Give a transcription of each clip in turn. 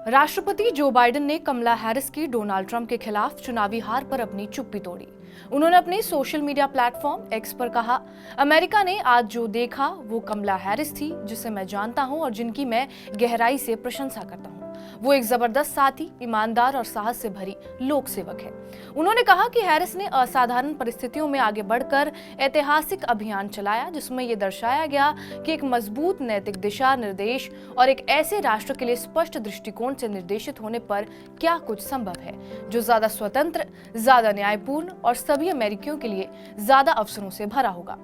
राष्ट्रपति Joe Biden ने कमला Harris की डोनाल्ड ट्रंप के खिलाफ चुनावी हार पर अपनी चुप्पी तोड़ी। उन्होंने अपने सोशल मीडिया प्लेटफॉर्म एक्स पर कहा, अमेरिका ने आज जो देखा वो कमला हैरिस थी जिसे मैं जानता हूं और जिनकी मैं गहराई से प्रशंसा करता हूं। वो एक जबरदस्त साथी, ईमानदार और साहस से भरी लोक सेवक है। उन्होंने कहा कि हैरिस ने असाधारण परिस्थितियों में आगे बढ़कर ऐतिहासिक अभियान चलाया जिसमें यह दर्शाया गया कि एक मजबूत नैतिक दिशा निर्देश और एक ऐसे राष्ट्र के लिए स्पष्ट दृष्टिकोण से निर्देशित होने पर क्या कुछ संभव है जो ज्यादा स्वतंत्र, ज्यादा न्यायपूर्ण और सभी अमेरिकियों के लिए ज्यादा अवसरों से भरा होगा।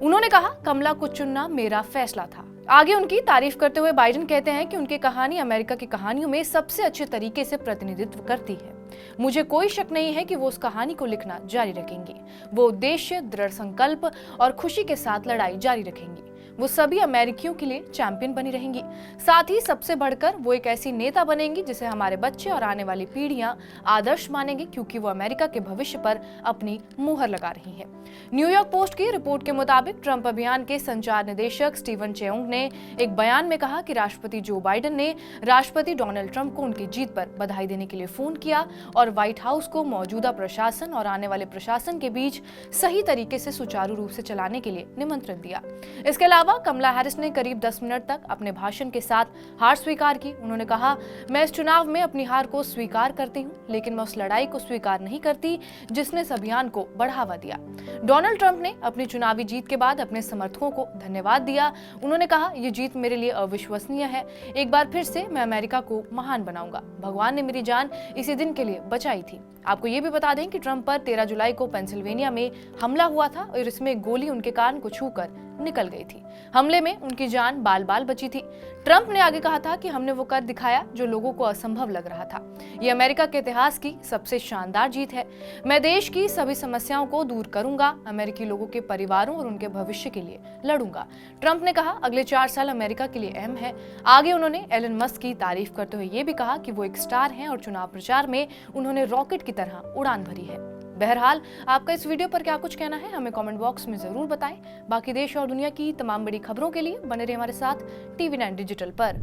उन्होंने कहा, कमला को चुनना मेरा फैसला था। आगे उनकी तारीफ करते हुए बाइडेन कहते हैं कि उनकी कहानी अमेरिका की कहानियों में सबसे अच्छे तरीके से प्रतिनिधित्व करती है। मुझे कोई शक नहीं है कि वो उस कहानी को लिखना जारी रखेंगी। वो उद्देश्य, दृढ़ संकल्प और खुशी के साथ लड़ाई जारी रखेंगी। वो सभी अमेरिकियों के लिए चैंपियन बनी रहेंगी। साथ ही सबसे बढ़कर वो एक ऐसी नेता बनेंगी जिसे हमारे बच्चे और आने वाली पीढ़ियां आदर्श मानेंगे, क्योंकि वो अमेरिका के भविष्य पर अपनी मुहर लगा रही हैं। न्यूयॉर्क पोस्ट की रिपोर्ट के मुताबिक ट्रंप अभियान के संचार निदेशक स्टीवन चेयोंग ने एक बयान में कहा कि राष्ट्रपति जो बाइडेन ने राष्ट्रपति डोनाल्ड ट्रंप को उनकी जीत पर बधाई देने के लिए फोन किया और व्हाइट हाउस को मौजूदा प्रशासन और आने वाले प्रशासन के बीच सही तरीके से सुचारू रूप से चलाने के लिए निमंत्रण दिया। इसके अलावा कमला हैरिस ने करीब 10 मिनट तक अपने भाषण के साथ हार स्वीकार की। उन्होंने कहा, मैं इस चुनाव में अपनी हार को स्वीकार करती हूं, लेकिन मैं उस लड़ाई को स्वीकार नहीं करती जिसने इस अभियान को बढ़ावा दिया। डोनाल्ड ट्रंप ने अपनी चुनावी जीत के बाद अपने समर्थकों को धन्यवाद दिया। उन्होंने कहा, यह जीत मेरे लिए अविश्वसनीय है। एक बार फिर से मैं अमेरिका को महान बनाऊंगा। भगवान ने मेरी जान इसी दिन के लिए बचाई थी। आपको ये भी बता दें कि ट्रंप पर 13 जुलाई को पेंसिल्वेनिया में हमला हुआ था और इसमें गोली उनके कान को छूकर निकल गई थी। हमले में उनकी जान बाल बाल बची थी। ट्रंप ने आगे कहा था कि हमने वो कर दिखाया जो लोगों को असंभव लग रहा था। ये अमेरिका के इतिहास की सबसे शानदार जीत है। मैं देश की सभी समस्याओं को दूर करूंगा, अमेरिकी लोगों के परिवारों और उनके भविष्य के लिए लड़ूंगा। ट्रंप ने कहा, अगले 4 साल अमेरिका के लिए अहम है। आगे उन्होंने एलन मस्क की तारीफ करते हुए ये भी कहा कि वो एक स्टार हैं और चुनाव प्रचार में उन्होंने रॉकेट की तरह उड़ान भरी है। बहरहाल, आपका इस वीडियो पर क्या कुछ कहना है हमें कमेंट बॉक्स में जरूर बताएं। बाकी देश और दुनिया की तमाम बड़ी खबरों के लिए बने रहिए हमारे साथ TV9 डिजिटल पर।